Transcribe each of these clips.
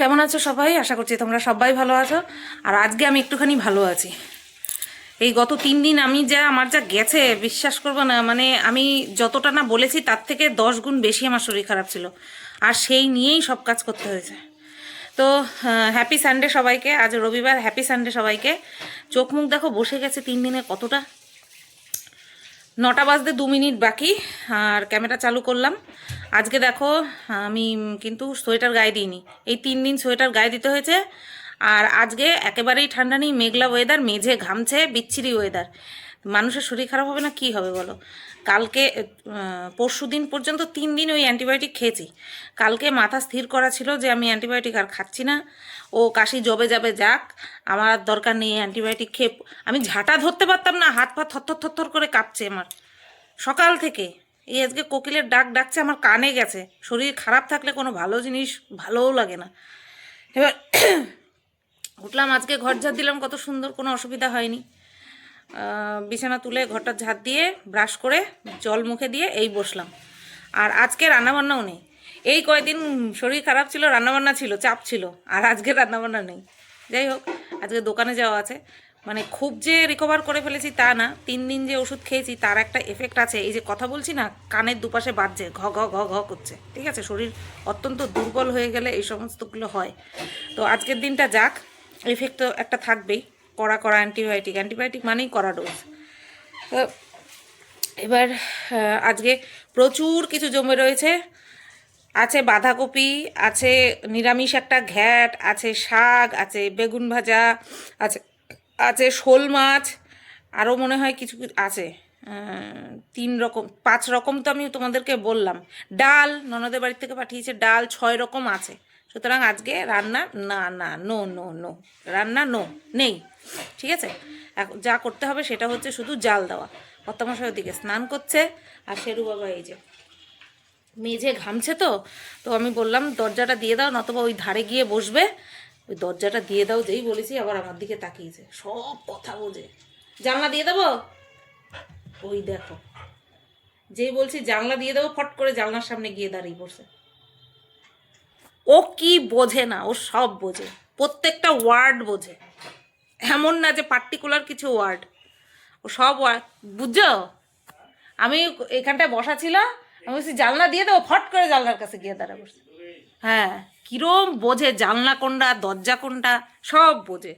কেমন আছো সবাই? আশা করছি তোমরা সবাই ভালো আছো। আর আজকে আমি একটুখানি ভালো আছি। এই গত 3 দিন আমার যা গেছে বিশ্বাস করবো না, মানে আমি যতটা না বলেছি তার থেকে 10 গুণ বেশি আমার শরীর খারাপ ছিল, আর সেই নিয়েই সব কাজ করতে হয়েছে। তো হ্যাপি সানডে সবাইকে, আজ রবিবার, হ্যাপি সানডে সবাইকে। চোখ মুখ দেখো বসে গেছে 3 দিনে কতটা। 9টা বাজতে 2 মিনিট বাকি আর ক্যামেরা চালু করলাম। আজকে দেখো আমি কিন্তু সোয়েটার গায়ে দিইনি, এই 3 দিন সোয়েটার গায়ে দিতে হয়েছে। আর আজকে একেবারেই ঠান্ডা নেই, মেঘলা ওয়েদার, মেঝে ঘামছে, বিচ্ছিরি ওয়েদার। মানুষের শরীর খারাপ হবে না কি হবে বলো? কালকে পরশু দিন পর্যন্ত 3 দিন ওই অ্যান্টিবায়োটিক খেয়েছি। কালকে মাথা স্থির করা ছিল যে আমি অ্যান্টিবায়োটিক আর খাচ্ছি না, ও কাশি জবে যাবে যাক, আমার আর দরকার নেই অ্যান্টিবায়োটিক খেয়ে। আমি ঝাঁটা ধরতে পারতাম না, হাত পা থরথর থরথর করে কাঁপছে আমার সকাল থেকে। এই আজকে কোকিলের ডাক ডাকছে আমার কানে গেছে। শরীর খারাপ থাকলে কোনো ভালো জিনিস ভালোও লাগে না। এবার উঠলাম, আজকে ঘর ঝাড় দিলাম, কত সুন্দর, কোনো অসুবিধা হয়নি। বিছানা তুলে ঘরটা ঝাড় দিয়ে ব্রাশ করে জল মুখে দিয়ে এই বসলাম। আর আজকে রান্নাবান্নাও নেই। এই কয়দিন শরীর খারাপ ছিল, রান্নাবান্না ছিল, চাপ ছিল, আর আজকে রান্নাবান্না নেই। যাই হোক, আজকে দোকানে যাওয়া আছে। মানে খুব যে রিকভার করে ফেলেছি তা না, 3 দিন যে ওষুধ খেয়েছি তার একটা এফেক্ট আছে। এই যে কথা বলছি না, কানের দুপাশে বাজছে, ঘ ঘ ঘ ঘ করছে, ঠিক আছে? শরীর অত্যন্ত দুর্বল হয়ে গেলে এই সমস্তগুলো হয়। তো আজকের দিনটা যাক, এফেক্ট তো একটা থাকবেই। কড়া কড়া অ্যান্টিবায়োটিক, অ্যান্টিবায়োটিক মানেই কড়া ডোজ। তো এবার আজকে প্রচুর কিছু জমে রয়েছে। আছে বাঁধাকপি, আছে নিরামিষ একটা ঘ্যাট, আছে শাক, আছে বেগুন ভাজা, আছে আছে শোল মাছ, আরও মনে হয় কিছু কিছু আছে। 3 রকম 5 রকম তো আমি তোমাদেরকে বললাম। ডাল ননদের বাড়ি থেকে পাঠিয়েছে, ডাল 6 রকম আছে। সুতরাং আজকে রান্না না না, নো নো নো, রান্না নো, নেই, ঠিক আছে? এখন যা করতে হবে সেটা হচ্ছে শুধু জাল দেওয়া। কর্তামশাই ওদিকে স্নান করছে, আর শেরু বাবা এই যে মেঝে ঘামছে। তো তো আমি বললাম দরজাটা দিয়ে দাও, নতবা ওই ধারে গিয়ে বসবে। ওই দরজাটা দিয়ে দাও যেই বলেছি আবার আমার দিকে তাকিয়েছে, সব কথা বোঝে। জানলা দিয়ে দেবো, ওই দেখো, যেই বলছি জানলা দিয়ে দেবো ফট করে জানলার সামনে গিয়ে দাঁড়িয়ে পড়ছে। ও কি বোঝে না, ও সব বোঝে, প্রত্যেকটা ওয়ার্ড বোঝে। এমন না যে পার্টিকুলার কিছু ওয়ার্ড, ও সব ওয়ার্ড বুঝছো। আমি এখানটায় বসা ছিল, আমি বলছি জানলা দিয়ে দেবো, ফট করে জানলার কাছে গিয়ে দাঁড়া পড়ছে। হ্যাঁ, কিরম বোঝে, জানলা কোনটা দরজা কোনটা সব বোঝে।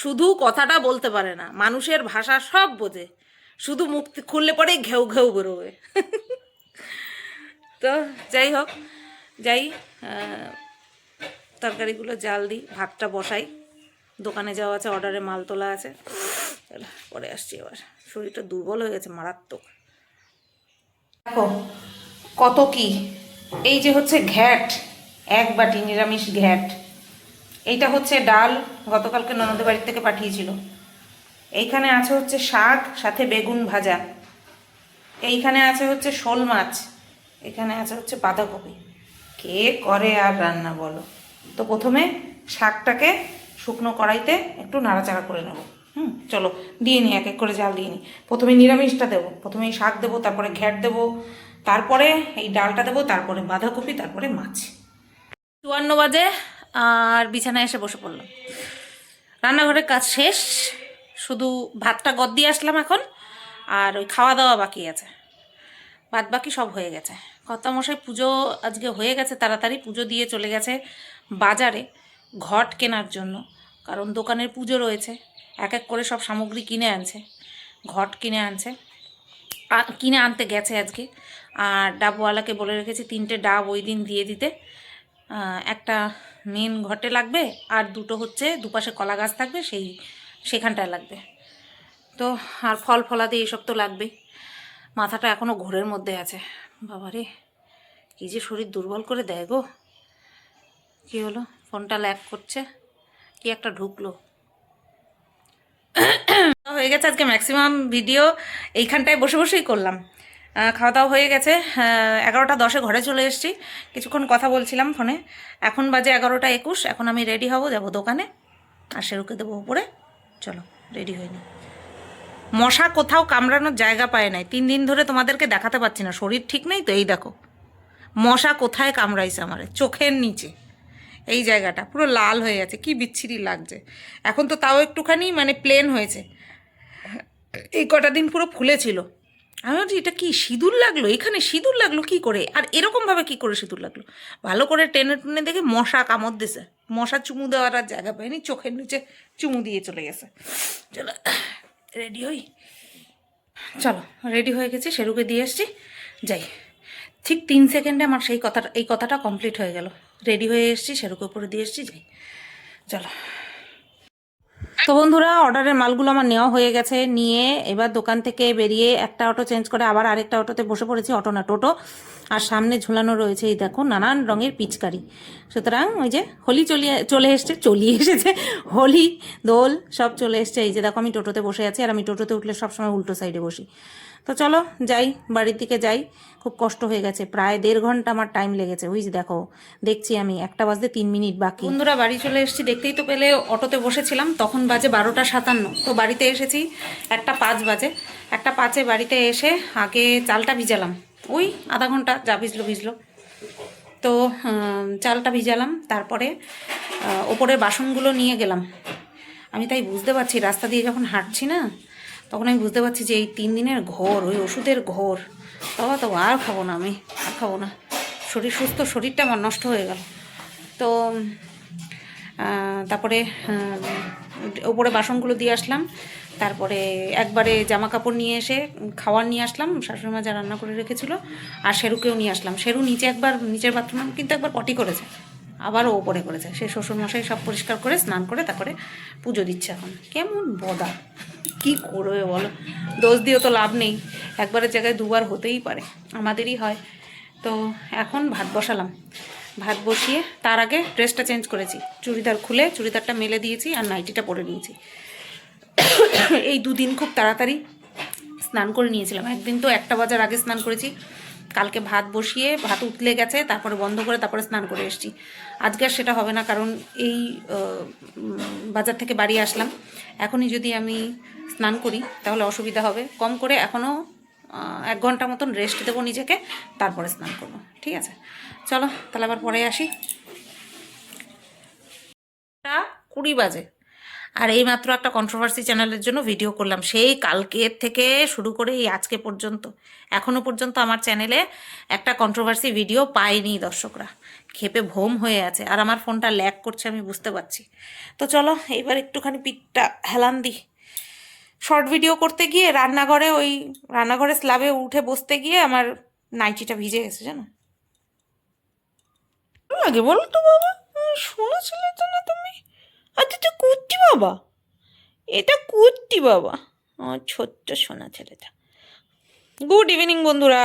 শুধু কথাটা বলতে পারে না, মানুষের ভাষা সব বোঝে, শুধু মুখ খুললে পরেই ঘেউ ঘেউ বেরোবে। তো যাই হোক, যাই তরকারিগুলো জাল দিই, ভাতটা বসাই। দোকানে যাওয়া আছে, অর্ডারে মাল তোলা আছে, পরে আসছি। এবার শরীরটা দুর্বল হয়ে গেছে মারাত্মক। দেখো কত কি, এই যে হচ্ছে ঘ্যাট, 1 বাটি নিরামিষ ঘ্যাট। এইটা হচ্ছে ডাল, গতকালকে ননদের বাড়ির থেকে পাঠিয়েছিল। এইখানে আছে হচ্ছে শাক, সাথে বেগুন ভাজা। এইখানে আছে হচ্ছে শোল মাছ। এখানে আছে হচ্ছে বাঁধাকপি। কে করে আর রান্না বলো? তো প্রথমে শাকটাকে শুকনো কড়াইতে একটু নাড়াচাড়া করে নেবো। চলো দিয়ে নিই, এক এক করে জাল দিয়ে নিই। প্রথমে নিরামিষটা দেবো, প্রথমে এই শাক দেবো, তারপরে ঘ্যাট দেবো, তারপরে এই ডালটা দেবো, তারপরে বাঁধাকপি, তারপরে মাছ। 52 বাজে আর বিছানায় এসে বসে পড়লাম। রান্নাঘরের কাজ শেষ, শুধু ভাতটা গদ দিয়ে আসলাম এখন, আর ওই খাওয়া দাওয়া বাকি আছে। বাদ বাকি সব হয়ে গেছে। কর্তামশাই পুজো আজকে হয়ে গেছে, তাড়াতাড়ি পুজো দিয়ে চলে গেছে বাজারে ঘট কেনার জন্য, কারণ দোকানের পুজো রয়েছে। এক এক করে সব সামগ্রী কিনে আনছে, ঘট কিনে আনছে, কিনে আনতে গেছে আজকে। আর ডাবওয়ালাকে বলে রেখেছি 3টে ডাব ওই দিন দিয়ে দিতে। একটা মেন ঘটে লাগবে, আর 2টো হচ্ছে দুপাশে কলা গাছ থাকবে সেখানটায় লাগবে। তো আর ফল ফলাদি এইসব তো লাগবেই। মাথাটা এখনও ঘোরের মধ্যে আছে। বাবারে কী যে শরীর দুর্বল করে দেয় গো। কী হলো? ফোনটা ল্যাগ করছে, কি একটা ঢুকলো। হয়ে গেছে আজকে ম্যাক্সিমাম ভিডিও এইখানটায় বসে বসেই করলাম। খাওয়া দাওয়া হয়ে গেছে, 11টা 10-এ ঘরে চলে এসেছি। কিছুক্ষণ কথা বলছিলাম ফোনে। এখন বাজে 11টা 21। এখন আমি রেডি হব, যাব দোকানে, আর শেরুকে দেবো উপরে। চলো রেডি হয়ে নিই। মশা কোথাও কামড়ানোর জায়গা পায় নাই, 3 দিন ধরে তোমাদেরকে দেখাতে পাচ্ছি না, শরীর ঠিক নেই তো। এই দেখো মশা কোথায় কামড়াইছে আমার চোখের নিচে, এই জায়গাটা পুরো লাল হয়ে আছে, কি বিচ্ছিরি লাগছে। এখন তো তাও একটুখানি মানে প্লেন হয়েছে, এই কটা দিন পুরো ফুলে ছিল। আমি ভাবছি এটা কি সিঁদুর লাগলো, এখানে সিঁদুর লাগলো কি করে, আর এরকমভাবে কি করে সিঁদুর লাগলো। ভালো করে টেনে টেনে দেখে মশা কামড় দিছে, মশা চুমু দেওয়ার আর জায়গা পায়নি, চোখের নিচে চুমু দিয়ে চলে গেছে। চলো রেডি হই, চলো রেডি হয়ে গেছি, শেরুকে দিয়ে এসছি, যাই। ঠিক 3 সেকেন্ডে আমার সেই কথাটা, এই কথাটা কমপ্লিট হয়ে গেল। রেডি হয়ে এসছি, শেরুকে উপরে দিয়ে এসছি, যাই চলো। তো বন্ধুরা, অর্ডারের মালগুলো আমার নেওয়া হয়ে গেছে, নিয়ে এবার দোকান থেকে বেরিয়ে একটা অটো চেঞ্জ করে আবার আরেকটা অটোতে বসে পড়েছি, অটো না টোটো। আর সামনে ঝুলানো রয়েছে এই দেখো নানান রঙের পিচকারি। সুতরাং ওই যে হোলি চলে এসেছে হোলি দোল সব চলে এসছে। এই যে দেখো আমি টোটোতে বসে আছি, আর আমি টোটোতে উঠলে সবসময় উল্টো সাইডে বসি। তো চলো যাই, বাড়ির দিকে যাই। খুব কষ্ট হয়ে গেছে, প্রায় 1.5 ঘন্টা আমার টাইম লেগেছে। ওই যে দেখো, দেখছি আমি 1:03 বাকি। বন্ধুরা বাড়ি চলে এসেছি, দেখতেই তো পেলে অটোতে বসেছিলাম, তখন বাজে 12:57। তো বাড়িতে এসেছি 1:05 বাজে। 1:05-এ বাড়িতে এসে আগে চালটা ভিজালাম, ওই আধা ঘন্টা যা ভিজলো। তো চালটা ভিজালাম, তারপরে ওপরের বাসনগুলো নিয়ে গেলাম। আমি তাই বুঝতে পারছি, রাস্তা দিয়ে যখন হাঁটছি না, তখন আমি বুঝতে পারছি যে এই 3 দিনের ঘোর, ওই ওষুধের ঘোর। তবে তো আর খাবো না, আমি আর খাবো না। শরীরটা আমার নষ্ট হয়ে গেল। তো তারপরে ওপরে বাসনগুলো দিয়ে আসলাম, তারপরে একবারে জামা কাপড় নিয়ে এসে খাওয়ার নিয়ে আসলাম, শাশুড়িমা যা রান্না করে রেখেছিলো, আর শেরুকেও নিয়ে আসলাম। শেরু নিচের বাথরুমে কিন্তু একবার পটি করেছে, আবারও ওপরে করেছে। সে শ্বশুরমশাই সব পরিষ্কার করে স্নান করে তারপরে পুজো দিচ্ছে। এখন কেমন বদা, কি করবে বলো, দোষ দিয়েও তো লাভ নেই, একবারের জায়গায় দুবার হতেই পারে, আমাদেরই হয়। তো এখন ভাত বসালাম, ভাত বসিয়ে তার আগে ড্রেসটা চেঞ্জ করেছি, চুড়িদার খুলে চুড়িদারটা মেলে দিয়েছি আর নাইটিটা পরে নিয়েছি। এই 2 দিন খুব তাড়াতাড়ি স্নান করে নিয়েছিলাম, একদিন তো 1টা বাজার আগে স্নান করেছি। কালকে ভাত বসিয়ে ভাত উতলে গেছে, তারপরে বন্ধ করে তারপরে স্নান করে এসেছি। আজকে আর সেটা হবে না, কারণ এই বাজার থেকে বাড়ি আসলাম, এখনই যদি আমি স্নান করি তাহলে অসুবিধা হবে। কম করে এখনও 1 ঘন্টা মতন রেস্ট দেবো নিজেকে, তারপরে স্নান করবো, ঠিক আছে। চলো তাহলে আবার পরে আসি। 20 বাজে, আর এইমাত্র একটা কন্ট্রোভার্সি চ্যানেলের জন্য ভিডিও করলাম, সেই কালকের থেকে শুরু করে এই আজকে পর্যন্ত, এখনও পর্যন্ত আমার চ্যানেলে একটা কন্ট্রোভার্সি ভিডিও পায়নি দর্শকরা। ক্ষেপে ভোম হয়ে আছে, আর আমার ফোনটা ল্যাগ করছে আমি বুঝতে পারছি। তো চলো এইবার একটুখানি পিঠটা হেলান দিই। শর্ট ভিডিও করতে গিয়ে রান্নাঘরে স্ল্যাবে উঠে বসতে গিয়ে আমার নাইটিটা ভিজে গেছে, জানো। লাগে বলো তো বাবা, শুনেছিলে তো না তুমি? আচ্ছা তো কুর্তি বাবা, এটা কুর্তি বাবা, আমার ছোট্ট সোনা ছেলেটা। গুড ইভিনিং বন্ধুরা,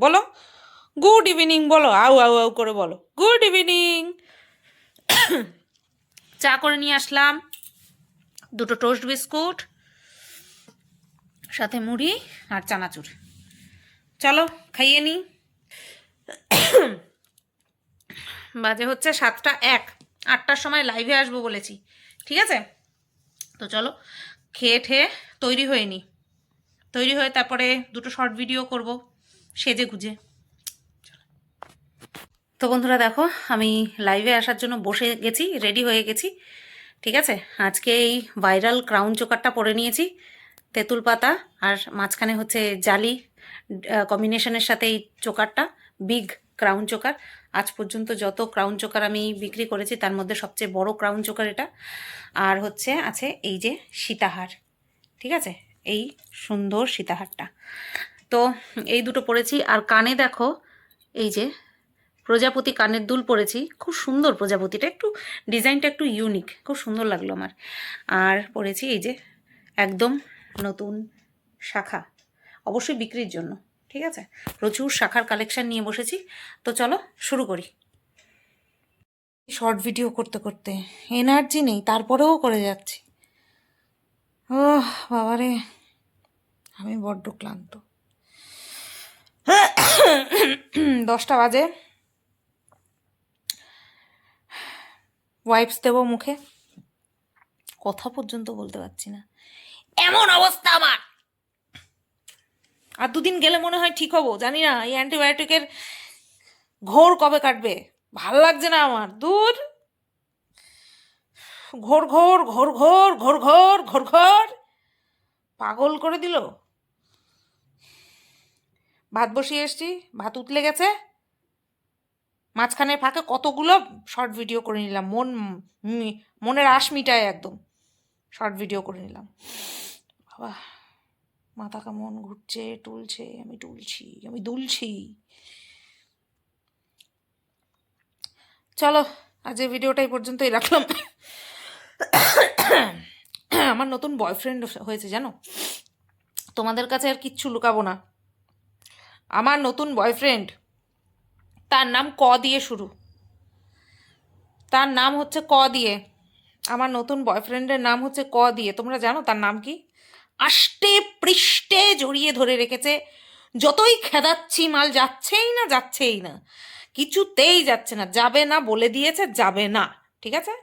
বলো গুড ইভিনিং, বলো আউ আউ আউ করে বলো গুড ইভিনিং। চা করে নিয়ে আসলাম, 2টো টোস্ট বিস্কুট, সাথে মুড়ি আর চানাচুর। চলো খাইয়ে নিই। বাজে হচ্ছে 7:01, 8টার সময় লাইভে আসবো বলেছি, ঠিক আছে। তো চলো খেয়ে ঠেয়ে তৈরি হয়ে তারপরে 2টো শর্ট ভিডিও করব সেজে গুজে। তো বন্ধুরা দেখো, আমি লাইভে আসার জন্য বসে গেছি, রেডি হয়ে গেছি, ঠিক আছে। আজকে এই ভাইরাল ক্রাউন চোকারটা পরে নিয়েছি, তেঁতুল পাতা আর মাঝখানে হচ্ছে জালি কম্বিনেশনের সাথে এই চোকারটা, বিগ ক্রাউন চোকার। আজ পর্যন্ত যত ক্রাউন চোকার আমি বিক্রি করেছি তার মধ্যে সবচেয়ে বড় ক্রাউন চোকার এটা। আর হচ্ছে আছে এই যে সীতাহার, ঠিক আছে, এই সুন্দর সীতাহারটা। তো এই 2টো পরেছি, আর কানে দেখো এই যে প্রজাপতি কানের দুল পরেছি, খুব সুন্দর প্রজাপতিটা, একটু ডিজাইনটা একটু ইউনিক, খুব সুন্দর লাগলো আমার। আর পরেছি এই যে একদম নতুন শাখা, অবশ্যই বিক্রির জন্য, ঠিক আছে। প্রচুর শাখার কালেকশন নিয়ে বসেছি। তো চলো শুরু করি। শর্ট ভিডিও করতে করতে এনার্জি নেই, তারপরেও করে যাচ্ছি। ও বাবারে, আমি বড্ড ক্লান্ত। 10টা বাজে, ওয়াইপস দেবো মুখে, কথা পর্যন্ত বলতে পারছি না, এমন অবস্থা আমার। আর 2 দিন গেলে মনে হয় ঠিক হবো, জানি না, এই অ্যান্টিবায়োটিকের ঘোর কবে কাটবে? ভাল লাগছে না আমার, দূর। ঘোর ঘোর ঘোর ঘোর ঘোর ঘোর ঘোর ঘোর পাগল করে দিল। ভাত বসিয়ে এসছি, ভাত উতলে গেছে, মাঝখানে ফাঁকে কতগুলো শর্ট ভিডিও করে নিলাম, মনের আশ মিটায় একদম শর্ট ভিডিও করে নিলাম। বাবা, মাথা কেমন ঘুরছে, টুলছে, আমি টুলছি, আমি দুলছি। চলো, আজ এই ভিডিওটা এই পর্যন্তই রাখলাম। আমার নতুন বয়ফ্রেন্ড হয়েছে জানো, তোমাদের কাছে আর কিচ্ছু লুকাবো না। আমার নতুন বয়ফ্রেন্ড, তার নাম ক দিয়ে শুরু, তার নাম হচ্ছে ক দিয়ে। আমার নতুন বয়ফ্রেন্ডের নাম হচ্ছে ক দিয়ে। তোমরা জানো তার নাম কি? আষ্টে পৃষ্ঠে জড়িয়ে ধরে রেখেছে, যতই খেদাচ্ছি মাল যাচ্ছেই না, যাচ্ছেই না, কিছুতেই যাচ্ছে না, যাবে না বলে দিয়েছে, যাবে না। ঠিক আছে,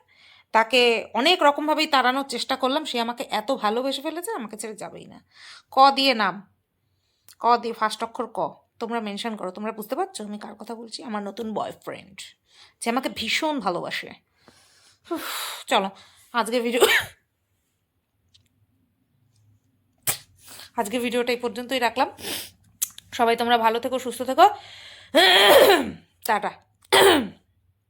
তাকে অনেক রকমভাবেই তাড়ানোর চেষ্টা করলাম, সে আমাকে এত ভালোবেসে ফেলেছে, আমাকে ছেড়ে যাবেই না। ক দিয়ে নাম, ক দিয়ে ফার্স্ট অক্ষর ক। তোমরা মেনশন করো, তোমরা বুঝতে পারছো আমি কার কথা বলছি? আমার নতুন বয়ফ্রেন্ড, যে আমাকে ভীষণ ভালোবাসে। চলো, আজকে ভিডিওটা এই পর্যন্তই রাখলাম। সবাই তোমরা ভালো থেকো, সুস্থ থেকো, টাটা।